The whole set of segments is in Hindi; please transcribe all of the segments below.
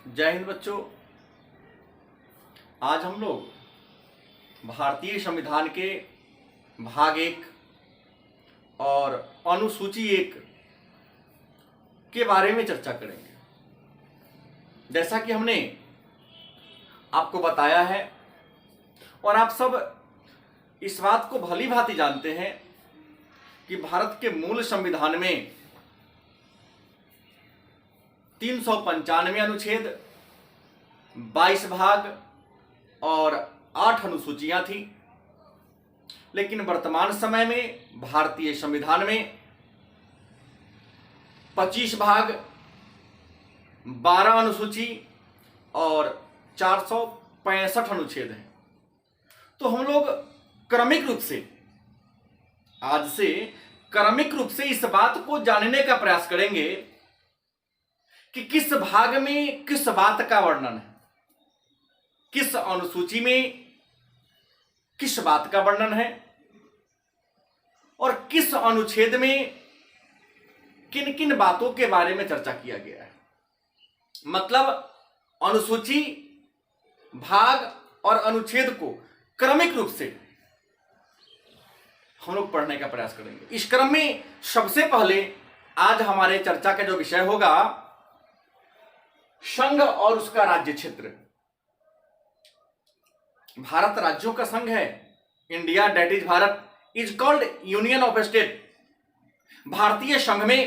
जय हिंद बच्चों। आज हम लोग भारतीय संविधान के भाग 1 और अनुसूची 1 के बारे में चर्चा करेंगे। जैसा कि हमने आपको बताया है और आप सब इस बात को भली भांति जानते हैं कि भारत के मूल संविधान में 395 अनुच्छेद, 22 भाग और 8 अनुसूचियां थी। लेकिन वर्तमान समय में भारतीय संविधान में 25 भाग, 12 अनुसूची और 465 अनुच्छेद हैं। तो हम लोग क्रमिक रूप से आज से क्रमिक रूप से इस बात को जानने का प्रयास करेंगे कि किस भाग में किस बात का वर्णन है, किस अनुसूची में किस बात का वर्णन है और किस अनुच्छेद में किन किन बातों के बारे में चर्चा किया गया है। मतलब अनुसूची, भाग और अनुच्छेद को क्रमिक रूप से हम लोग पढ़ने का प्रयास करेंगे। इस क्रम में सबसे पहले आज हमारे चर्चा का जो विषय होगा, संघ और उसका राज्य क्षेत्र। भारत राज्यों का संघ है। India that is Bharat is called union of state. भारतीय संघ में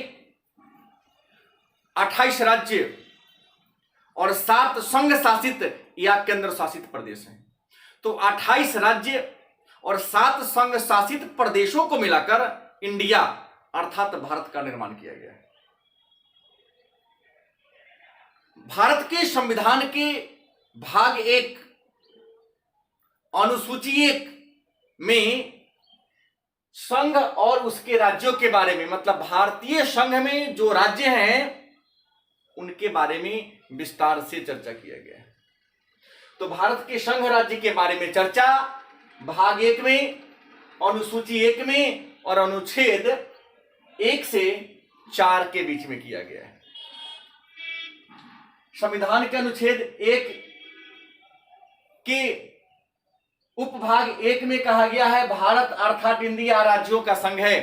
28 राज्य और 7 संघ शासित या केंद्र शासित प्रदेश हैं। तो 28 राज्य और 7 संघ शासित प्रदेशों को मिलाकर इंडिया अर्थात भारत का निर्माण किया गया है। भारत के संविधान के भाग 1 अनुसूची 1 में संघ और उसके राज्यों के बारे में, मतलब भारतीय संघ में जो राज्य हैं उनके बारे में विस्तार से चर्चा किया गया है। तो भारत के संघ राज्य के बारे में चर्चा भाग 1 में, अनुसूची 1 में और अनुच्छेद 1 से 4 के बीच में किया गया है। संविधान के अनुच्छेद 1 के उपभाग 1 में कहा गया है भारत अर्थात इंडिया राज्यों का संघ है।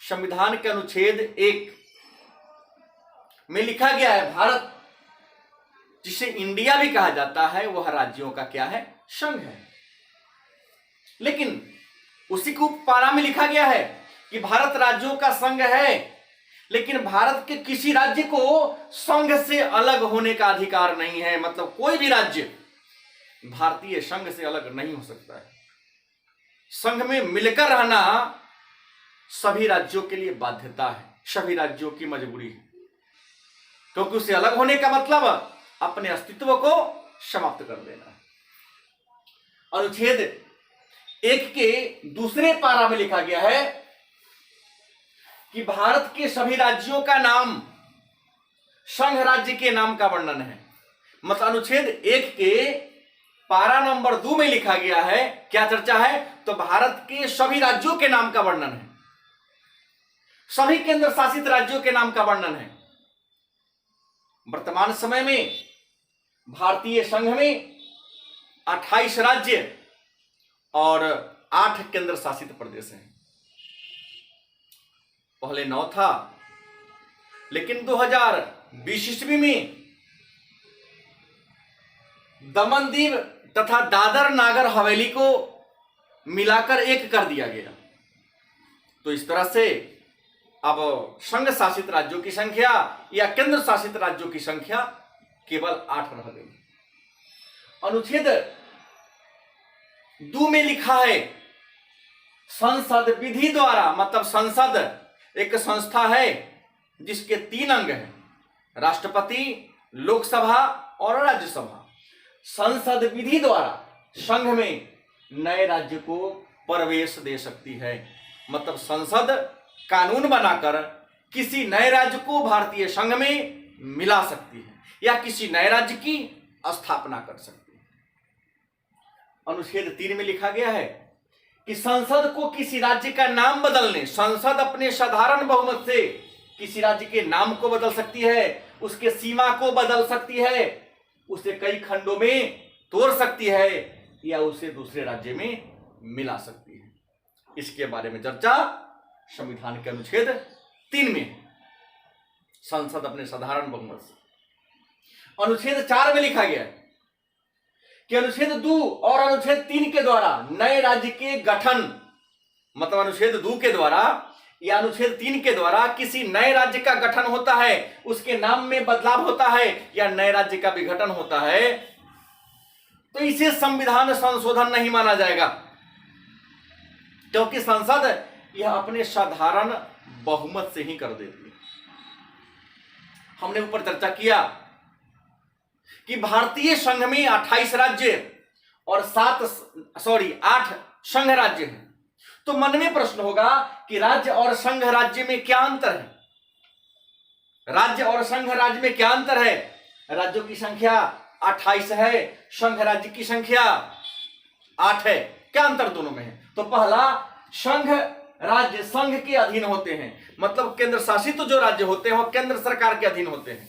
संविधान के अनुच्छेद 1 में लिखा गया है भारत, जिसे इंडिया भी कहा जाता है, वह राज्यों का क्या है? संघ है। लेकिन उसी को पारा में लिखा गया है कि भारत राज्यों का संघ है, लेकिन भारत के किसी राज्य को संघ से अलग होने का अधिकार नहीं है। मतलब कोई भी राज्य भारतीय संघ से अलग नहीं हो सकता है। संघ में मिलकर रहना सभी राज्यों के लिए बाध्यता है, सभी राज्यों की मजबूरी है, क्योंकि उससे अलग होने का मतलब अपने अस्तित्व को समाप्त कर देना। अनुच्छेद 1 के दूसरे पारा में लिखा गया है कि भारत के सभी राज्यों का नाम संघ राज्य के नाम का वर्णन है। मतलब अनुच्छेद 1 के पारा नंबर 2 में लिखा गया है, क्या चर्चा है? तो भारत के सभी राज्यों के नाम का वर्णन है, सभी केंद्र शासित राज्यों के नाम का वर्णन है। वर्तमान समय में भारतीय संघ में 28 राज्य और 8 केंद्र शासित प्रदेश हैं। पहले 9 था, लेकिन 2020 ईस्वी में दमन दीव तथा दादर नागर हवेली को मिलाकर 1 कर दिया गया। तो इस तरह से अब संघ शासित राज्यों की संख्या या केंद्र शासित राज्यों की संख्या केवल 8 रह गई। अनुच्छेद 2 में लिखा है संसद विधि द्वारा, मतलब संसद एक संस्था है जिसके 3 अंग हैं, राष्ट्रपति, लोकसभा और राज्यसभा। संसद विधि द्वारा संघ में नए राज्य को प्रवेश दे सकती है। मतलब संसद कानून बनाकर किसी नए राज्य को भारतीय संघ में मिला सकती है या किसी नए राज्य की स्थापना कर सकती है। अनुच्छेद 3 में लिखा गया है कि संसद को किसी राज्य का नाम बदलने, संसद अपने साधारण बहुमत से किसी राज्य के नाम को बदल सकती है, उसके सीमा को बदल सकती है उसे कई खंडों में तोड़ सकती है या उसे दूसरे राज्य में मिला सकती है। इसके बारे में चर्चा संविधान के अनुच्छेद 3 में है। संसद अपने साधारण बहुमत से। अनुच्छेद 4 में लिखा गया है कि अनुच्छेद 2 और अनुच्छेद 3 के द्वारा नए राज्य के गठन, मतलब अनुच्छेद 2 के द्वारा या अनुच्छेद 3 के द्वारा किसी नए राज्य का गठन होता है, उसके नाम में बदलाव होता है या नए राज्य का विघटन होता है, तो इसे संविधान संशोधन नहीं माना जाएगा, क्योंकि संसद यह अपने साधारण बहुमत से ही कर देती है। हमने ऊपर चर्चा किया कि भारतीय संघ में 28 राज्य और 8 संघ राज्य हैं। तो मन में प्रश्न होगा कि राज्य और संघ राज्य में क्या अंतर है? राज्य और संघ राज्य में क्या अंतर है? राज्यों की संख्या 28 है, संघ राज्य की संख्या 8 है। क्या अंतर दोनों में है? तो पहला, संघ राज्य संघ के अधीन होते हैं, मतलब केंद्र शासित जो राज्य होते हैं वो केंद्र सरकार के अधीन होते हैं।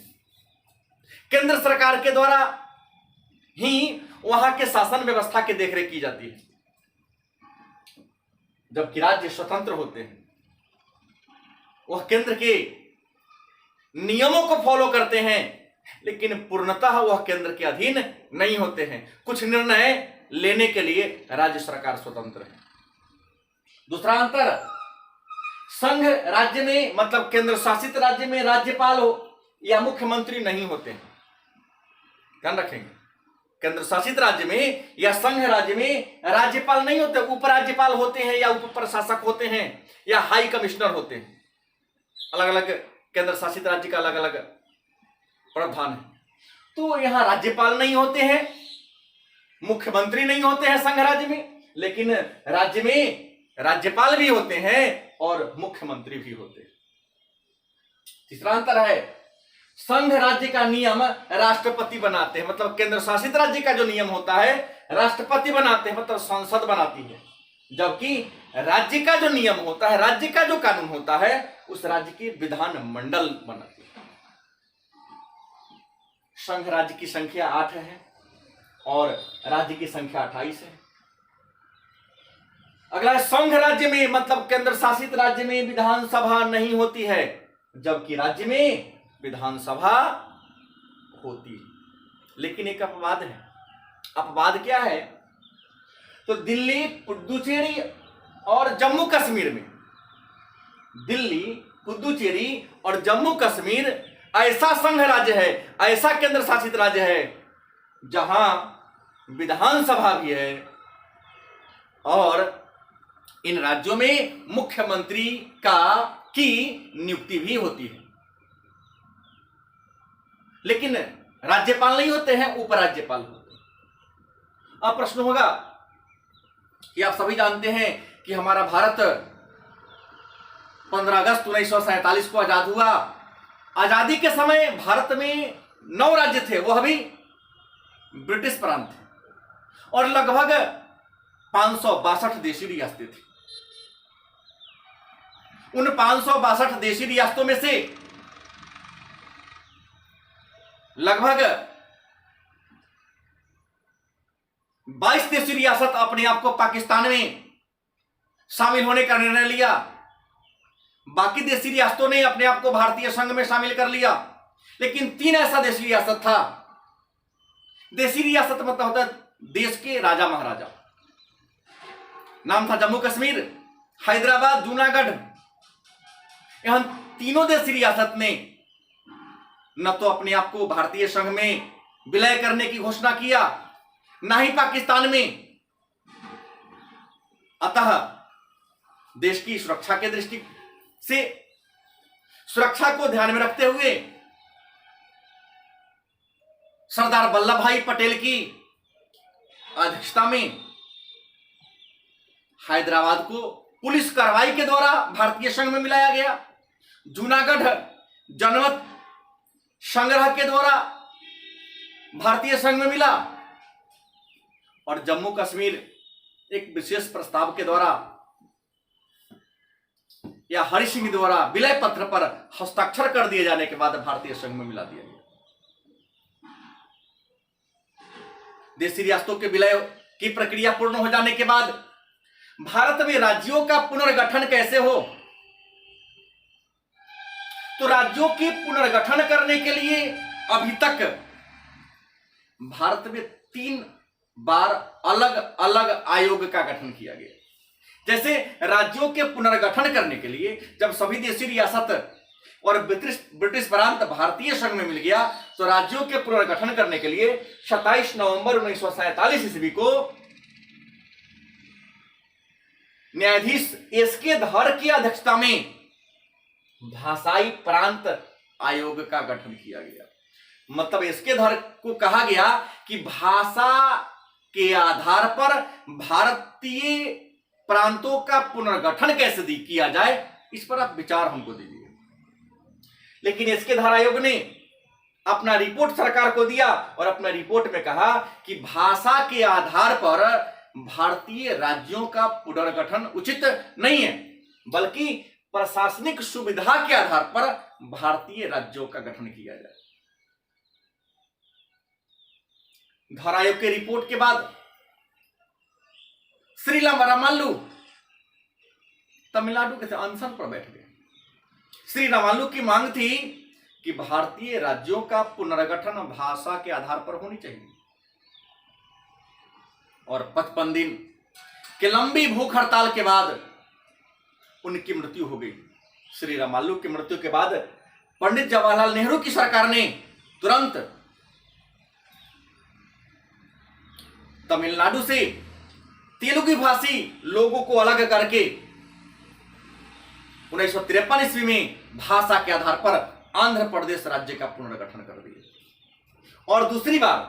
केंद्र सरकार के द्वारा ही वहां के शासन व्यवस्था की देखरेख की जाती है, जबकि राज्य स्वतंत्र होते हैं। वह केंद्र के नियमों को फॉलो करते हैं, लेकिन पूर्णतः वह केंद्र के अधीन नहीं होते हैं। कुछ निर्णय लेने के लिए राज्य सरकार स्वतंत्र है। दूसरा अंतर, संघ राज्य में मतलब केंद्र शासित राज्य में राज्यपाल हो या मुख्यमंत्री नहीं होते हैं। ध्यान रखेंगे, केंद्र शासित राज्य में या संघ राज्य में राज्यपाल नहीं होते, उपराज्यपाल होते हैं या उप प्रशासक होते हैं या हाई कमिश्नर होते हैं। अलग अलग केंद्र शासित राज्य का अलग अलग प्रावधान है। तो यहां राज्यपाल नहीं होते हैं, मुख्यमंत्री नहीं होते हैं संघ राज्य में, लेकिन राज्य में राज्यपाल भी होते हैं और मुख्यमंत्री भी होते हैं। तीसरा अंतर है, संघ राज्य का नियम राष्ट्रपति बनाते हैं, मतलब केंद्र शासित राज्य का जो नियम होता है राष्ट्रपति बनाते हैं, मतलब संसद बनाती है, जबकि राज्य का जो नियम होता है, राज्य का जो कानून होता है, उस राज्य की विधान मंडल बनाती है। संघ राज्य की संख्या 8 है और राज्य की संख्या 28 है। अगला, संघ राज्य में मतलब केंद्र शासित राज्य में विधानसभा नहीं होती है, जबकि राज्य में विधानसभा होती है। लेकिन एक अपवाद है। अपवाद क्या है? तो दिल्ली, पुडुचेरी और जम्मू कश्मीर में, दिल्ली, पुडुचेरी और जम्मू कश्मीर ऐसा संघ राज्य है, ऐसा केंद्र शासित राज्य है जहां विधानसभा भी है और इन राज्यों में मुख्यमंत्री की नियुक्ति भी होती है। लेकिन राज्यपाल नहीं होते हैं, उपराज्यपाल होते हैं। अब प्रश्न होगा कि आप सभी जानते हैं कि हमारा भारत 15 अगस्त 1947 को आजाद हुआ। आजादी के समय भारत में 9 राज्य थे, वह भी ब्रिटिश प्रांत थे, और लगभग 562 देशी रियासतें थी। उन 562 देशी रियासतों में से लगभग 22 देशी रियासत अपने आप को पाकिस्तान में शामिल होने का निर्णय लिया। बाकी देशी रियासतों ने अपने आप को भारतीय संघ में शामिल कर लिया। लेकिन 3 ऐसा देशी रियासत था। देशी रियासत मतलब होता है देश के राजा महाराजा। नाम था जम्मू कश्मीर, हैदराबाद, जूनागढ़। यहां तीनों देशी रियासत ने न तो अपने आप को भारतीय संघ में विलय करने की घोषणा किया, ना ही पाकिस्तान में। अतः देश की सुरक्षा के दृष्टि से, सुरक्षा को ध्यान में रखते हुए सरदार वल्लभ भाई पटेल की अध्यक्षता में हैदराबाद को पुलिस कार्रवाई के द्वारा भारतीय संघ में मिलाया गया। जूनागढ़ जनमत संग्रह के द्वारा भारतीय संघ में मिला और जम्मू कश्मीर एक विशेष प्रस्ताव के द्वारा या हरि सिंह द्वारा विलय पत्र पर हस्ताक्षर कर दिए जाने के बाद भारतीय संघ में मिला दिया गया। देशी रियासतों के विलय की प्रक्रिया पूर्ण हो जाने के बाद भारत में राज्यों का पुनर्गठन कैसे हो, तो राज्यों के पुनर्गठन करने के लिए अभी तक भारत में 3 बार अलग अलग आयोग का गठन किया गया। जैसे राज्यों के पुनर्गठन करने के लिए जब सभी देशी रियासत और ब्रिटिश प्रांत भारतीय संघ में मिल गया, तो राज्यों के पुनर्गठन करने के लिए 27 नवंबर 1947 ईस्वी को न्यायाधीश एसके धर की अध्यक्षता में भाषाई प्रांत आयोग का गठन किया गया। मतलब एसके धर को कहा गया कि भाषा के आधार पर भारतीय प्रांतों का पुनर्गठन कैसे किया जाए, इस पर आप विचार हमको दीजिए। लेकिन एसके धर आयोग ने अपना रिपोर्ट सरकार को दिया और अपना रिपोर्ट में कहा कि भाषा के आधार पर भारतीय राज्यों का पुनर्गठन उचित नहीं है, बल्कि प्रशासनिक सुविधा के आधार पर भारतीय राज्यों का गठन किया जाए। धर आयोग के रिपोर्ट के बाद श्री रामालू तमिलनाडु के अनशन पर बैठ गए। श्री रामालू की मांग थी कि भारतीय राज्यों का पुनर्गठन भाषा के आधार पर होनी चाहिए, और 55 दिन के लंबी भूख हड़ताल के बाद उनकी मृत्यु हो गई। श्री रामालू की मृत्यु के बाद पंडित जवाहरलाल नेहरू की सरकार ने तुरंत तमिलनाडु से तेलुगु भाषी लोगों को अलग करके 1953 ईस्वी में भाषा के आधार पर आंध्र प्रदेश राज्य का पुनर्गठन कर दिया। और दूसरी बार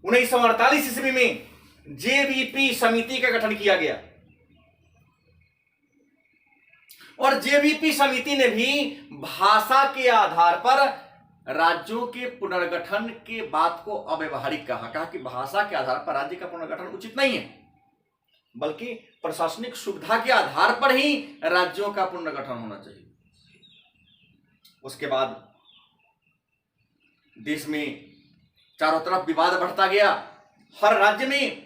1948 ईस्वी में जेवीपी समिति का गठन किया गया, और जेवीपी समिति ने भी भाषा के आधार पर राज्यों के पुनर्गठन के बात को अव्यवहारिक कहा कि भाषा के आधार पर राज्य का पुनर्गठन उचित नहीं है, बल्कि प्रशासनिक सुविधा के आधार पर ही राज्यों का पुनर्गठन होना चाहिए। उसके बाद देश में चारों तरफ विवाद बढ़ता गया। हर राज्य में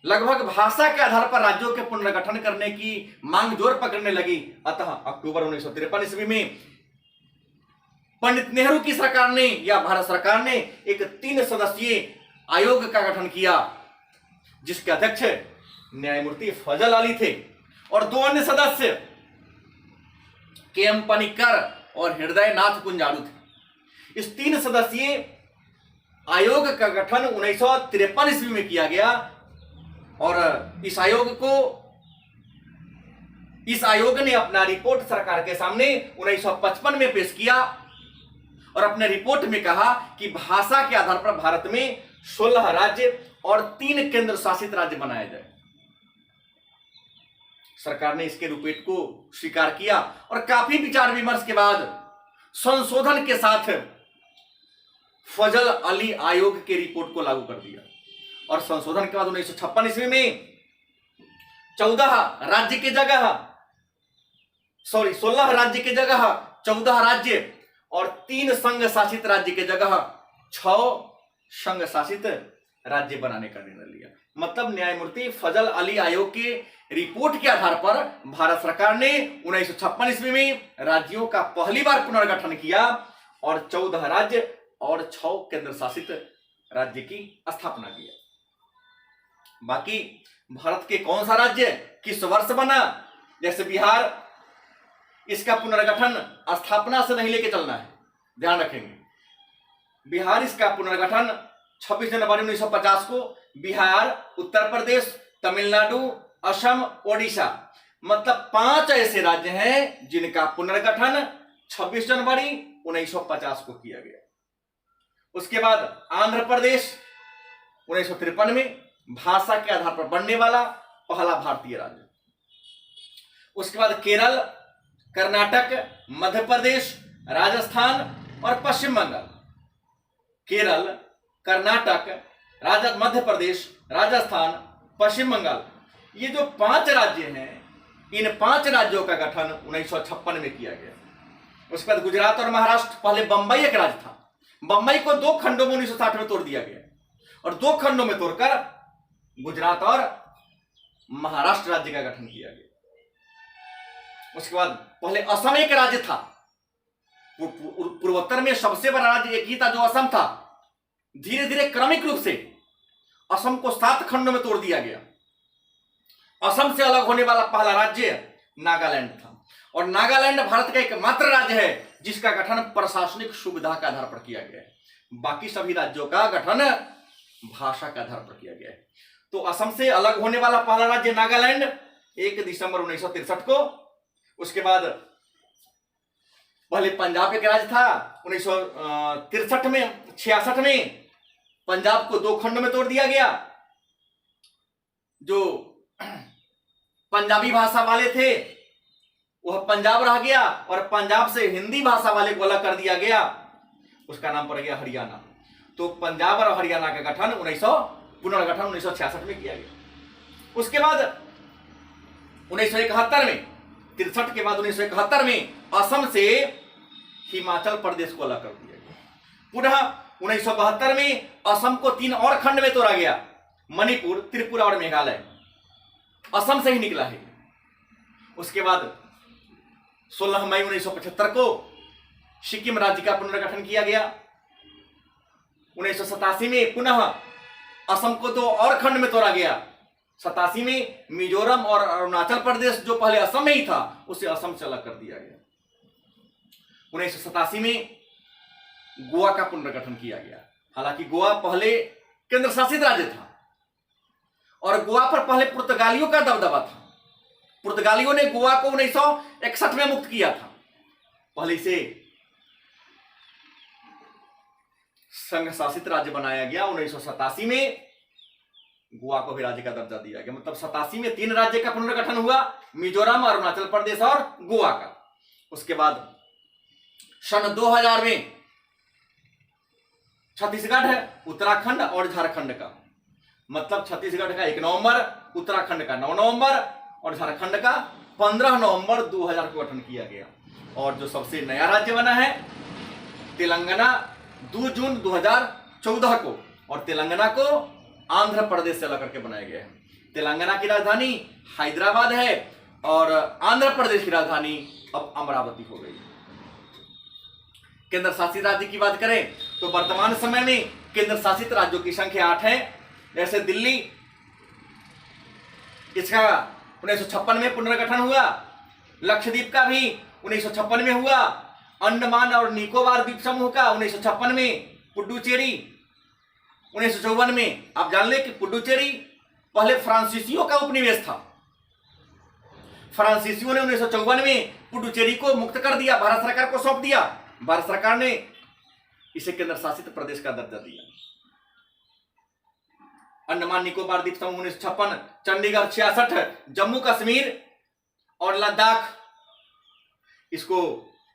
लगभग भाषा के आधार पर राज्यों के पुनर्गठन करने की मांग जोर पकड़ने लगी। अतः अक्टूबर 1953 ईस्वी में पंडित नेहरू की सरकार ने या भारत सरकार ने एक 3 सदस्यीय आयोग का गठन किया, जिसके अध्यक्ष न्यायमूर्ति फजल अली थे और 2 अन्य सदस्य के.एम. पनिक्कर और हृदय नाथ कुंजारू थे। इस 3 सदस्यीय आयोग का गठन 1953 ईस्वी में किया गया, और इस आयोग ने अपना रिपोर्ट सरकार के सामने 1955 में पेश किया और अपने रिपोर्ट में कहा कि भाषा के आधार पर भारत में 16 राज्य और 3 केंद्र शासित राज्य बनाए जाए। सरकार ने इसके रिपोर्ट को स्वीकार किया और काफी विचार विमर्श के बाद संशोधन के साथ फजल अली आयोग के रिपोर्ट को लागू कर दिया। और संशोधन के बाद 1956 ईस्वी में 16 राज्य की जगह 14 राज्य और 3 संघ शासित राज्य की जगह 6 संघ शासित राज्य बनाने का निर्णय लिया। मतलब न्यायमूर्ति फजल अली आयोग के रिपोर्ट के आधार पर भारत सरकार ने 1956 ईस्वी में राज्यों का पहली बार पुनर्गठन किया और 14 राज्य और 6 केंद्र शासित राज्य की स्थापना किया। बाकी भारत के कौन सा राज्य किस वर्ष बना, जैसे बिहार, इसका पुनर्गठन स्थापना से नहीं लेके चलना है, ध्यान रखेंगे। बिहार इसका पुनर्गठन 26 जनवरी 1950 को बिहार, उत्तर प्रदेश, तमिलनाडु, असम, ओडिशा, मतलब 5 ऐसे राज्य हैं जिनका पुनर्गठन 26 जनवरी 1950 को किया गया। उसके बाद आंध्र प्रदेश 1953 में भाषा के आधार पर बनने वाला पहला भारतीय राज्य। उसके बाद केरल, कर्नाटक, मध्य प्रदेश, राजस्थान और पश्चिम बंगाल। केरल, कर्नाटक, मध्य प्रदेश, राजस्थान, पश्चिम बंगाल, ये जो 5 राज्य हैं, इन 5 राज्यों का गठन 1956 में किया गया। उसके बाद गुजरात और महाराष्ट्र, पहले बंबई एक राज्य था, बंबई को 2 खंडों में 1960 में तोड़ दिया गया। और 2 खंडों में तोड़कर गुजरात और महाराष्ट्र राज्य का गठन किया गया। उसके बाद पहले असम एक राज्य था, पूर्वोत्तर में सबसे बड़ा राज्य एक ही था जो असम था। धीरे धीरे क्रमिक रूप से असम को 7 खंडों में तोड़ दिया गया। असम से अलग होने वाला पहला राज्य नागालैंड था, और नागालैंड भारत का एकमात्र राज्य है जिसका गठन प्रशासनिक सुविधा के आधार पर किया गया है। बाकी सभी राज्यों का गठन भाषा के आधार पर किया गया है। तो असम से अलग होने वाला पहला राज्य नागालैंड 1 दिसंबर 1963 को। उसके बाद पहले पंजाब एक राज्य था, 1963 में 66 में पंजाब को 2 खंडों में तोड़ दिया गया। जो पंजाबी भाषा वाले थे वह पंजाब रह गया, और पंजाब से हिंदी भाषा वाले को अलग कर दिया गया, उसका नाम पड़ गया हरियाणा। तो पंजाब और हरियाणा का गठन पुनर्गठन 1966 में किया गया। उसके बाद 1971 में 63 के बाद 1971 में असम से हिमाचल प्रदेश को अलग कर दिया गया। पुनः 1972 में असम को 3 और खंड में तोड़ा गया, मणिपुर, त्रिपुरा और मेघालय असम से ही निकला है। उसके बाद 16 मई 1975 को सिक्किम राज्य का पुनर्गठन किया गया। 1987 में पुनः असम को 2 और खंड में तोड़ा गया। 87 में मिजोरम और अरुणाचल प्रदेश जो पहले असम में ही था उसे असम से अलग कर दिया गया। 1987 में गोवा का पुनर्गठन किया गया। हालांकि गोवा पहले केंद्र शासित राज्य था और गोवा पर पहले पुर्तगालियों का दबदबा था। पुर्तगालियों ने गोवा को 1961 में मुक्त किया था। पहले इसे संघ शासित राज्य बनाया गया। 1987 में गोवा को भी राज्य का दर्जा दिया गया। मतलब 87 में 3 राज्य का पुनर्गठन हुआ, मिजोरम, अरुणाचल प्रदेश और गोवा का। उसके बाद सन 2000 में छत्तीसगढ़, उत्तराखंड और झारखंड का, मतलब छत्तीसगढ़ का 1 नवंबर, उत्तराखंड का 9 नवंबर और झारखंड का 15 नवंबर 2000 को गठन किया गया। और जो सबसे नया राज्य बना है तेलंगाना 2 जून 2014 को, और तेलंगाना को आंध्र प्रदेश से अलग करके बनाया गया है। तेलंगाना की राजधानी हैदराबाद है और आंध्र प्रदेश की राजधानी अब अमरावती हो गई। केंद्र शासित राज्य की बात करें तो वर्तमान समय में केंद्र शासित राज्यों की संख्या 8 है। जैसे दिल्ली, इसका 1956 में पुनर्गठन हुआ। लक्षद्वीप का भी 1956 में हुआ। अंडमान और निकोबार द्वीप समूह का 1956 में। पुडुचेरी 1954 में। आप जान लें कि पुडुचेरी पहले फ्रांसीसियों का उपनिवेश था। फ्रांसीसियों ने 1954 में पुडुचेरी को मुक्त कर दिया, भारत सरकार को सौंप दिया। भारत सरकार ने इसे केंद्र शासित प्रदेश का दर्जा दिया। अंडमान निकोबार द्वीप समूह 1956, चंडीगढ़ 66, जम्मू कश्मीर और लद्दाख इसको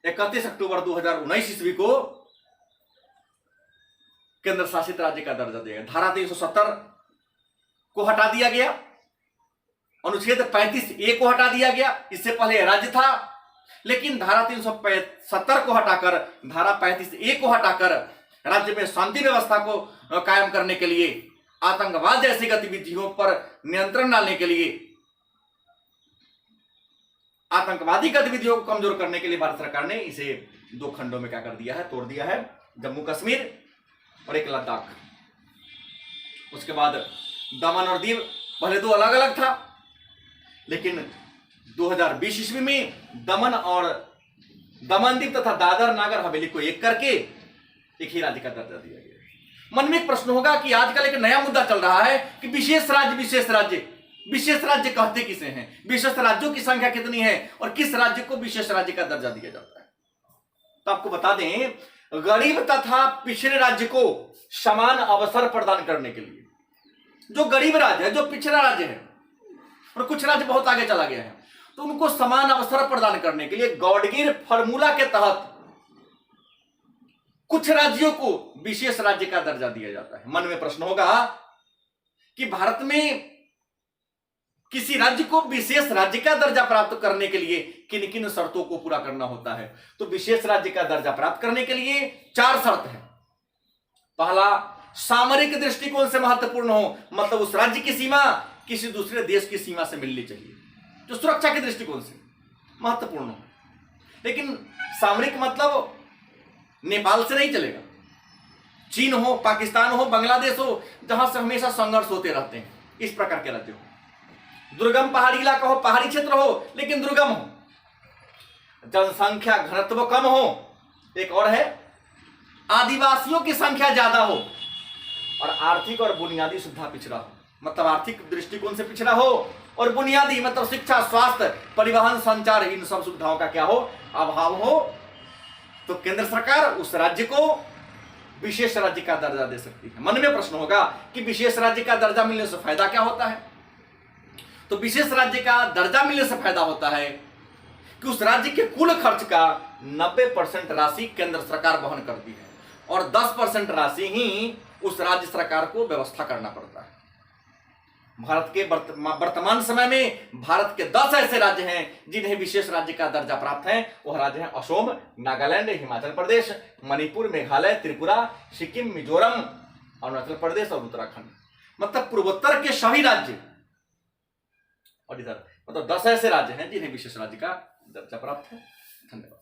31 अक्टूबर 2019 ईस्वी को केंद्र शासित राज्य का दर्जा दिया गया। धारा 370 को हटा दिया गया, अनुच्छेद 35A को हटा दिया गया। इससे पहले राज्य था, लेकिन धारा 370 को हटाकर, धारा 35A को हटाकर राज्य में शांति व्यवस्था को कायम करने के लिए, आतंकवाद जैसी गतिविधियों पर नियंत्रण डालने के लिए, आतंकवादी गतिविधियों को कमजोर करने के लिए भारत सरकार ने इसे 2 खंडों में क्या कर दिया है, तोड़ दिया है, जम्मू कश्मीर और एक लद्दाख। उसके बाद दमन और दीव पहले 2 अलग अलग था, लेकिन 2020 ईस्वी में दमन दीव तथा दादर नागर हवेली को एक करके एक ही राज्य का दर्जा दिया गया। मन में एक प्रश्न होगा कि आजकल एक नया मुद्दा चल रहा है कि विशेष राज्य, विशेष राज्य। विशेष राज्य कहते किसे हैं, विशेष राज्यों की संख्या कितनी है और किस राज्य को विशेष राज्य का दर्जा दिया जाता है। तो आपको बता दें, गरीब तथा पिछड़े राज्य को समान अवसर प्रदान करने के लिए, जो गरीब राज्य है, जो पिछड़ा राज्य है और कुछ राज्य बहुत आगे चला गया है, तो उनको समान अवसर प्रदान करने के लिए गॉडगिल फार्मूला के तहत कुछ राज्यों को विशेष राज्य का दर्जा दिया जाता है। मन में प्रश्न होगा कि भारत में किसी राज्य को विशेष राज्य का दर्जा प्राप्त करने के लिए किन किन शर्तों को पूरा करना होता है। तो विशेष राज्य का दर्जा प्राप्त करने के लिए 4 शर्त है। पहला, सामरिक दृष्टिकोण से महत्वपूर्ण हो, मतलब उस राज्य की सीमा किसी दूसरे देश की सीमा से मिलनी चाहिए, जो सुरक्षा के दृष्टिकोण से महत्वपूर्ण हो। लेकिन सामरिक मतलब नेपाल से नहीं चलेगा, चीन हो, पाकिस्तान हो, बांग्लादेश हो, जहां से हमेशा संघर्ष होते रहते हैं, इस प्रकार के राज्य हो। दुर्गम पहाड़ी इलाका हो, पहाड़ी क्षेत्र हो लेकिन दुर्गम हो, जनसंख्या घनत्व कम हो, एक और है आदिवासियों की संख्या ज्यादा हो, और आर्थिक और बुनियादी सुविधा पिछड़ा हो, मतलब आर्थिक दृष्टिकोण से पिछड़ा हो, और बुनियादी मतलब शिक्षा, स्वास्थ्य, परिवहन, संचार, इन सब सुविधाओं का क्या हो, अभाव हो, तो केंद्र सरकार उस राज्य को विशेष राज्य का दर्जा दे सकती है। मन में प्रश्न होगा कि विशेष राज्य का दर्जा मिलने से फायदा क्या होता है? तो विशेष राज्य का दर्जा मिलने से फायदा होता है कि उस राज्य के कुल खर्च का 90% राशि केंद्र सरकार वहन करती है, और 10% राशि ही उस राज्य सरकार को व्यवस्था करना पड़ता है। भारत के वर्तमान समय में भारत के 10 ऐसे राज्य हैं जिन्हें विशेष राज्य का दर्जा प्राप्त है। वह राज्य हैं असम, नागालैंड, हिमाचल प्रदेश, मणिपुर, मेघालय, त्रिपुरा, सिक्किम, मिजोरम, अरुणाचल प्रदेश और उत्तराखंड, मतलब पूर्वोत्तर के सभी राज्य, और इधर मतलब 10 ऐसे राज्य हैं जिन्हें विशेष राज्य का दर्जा प्राप्त है। धन्यवाद।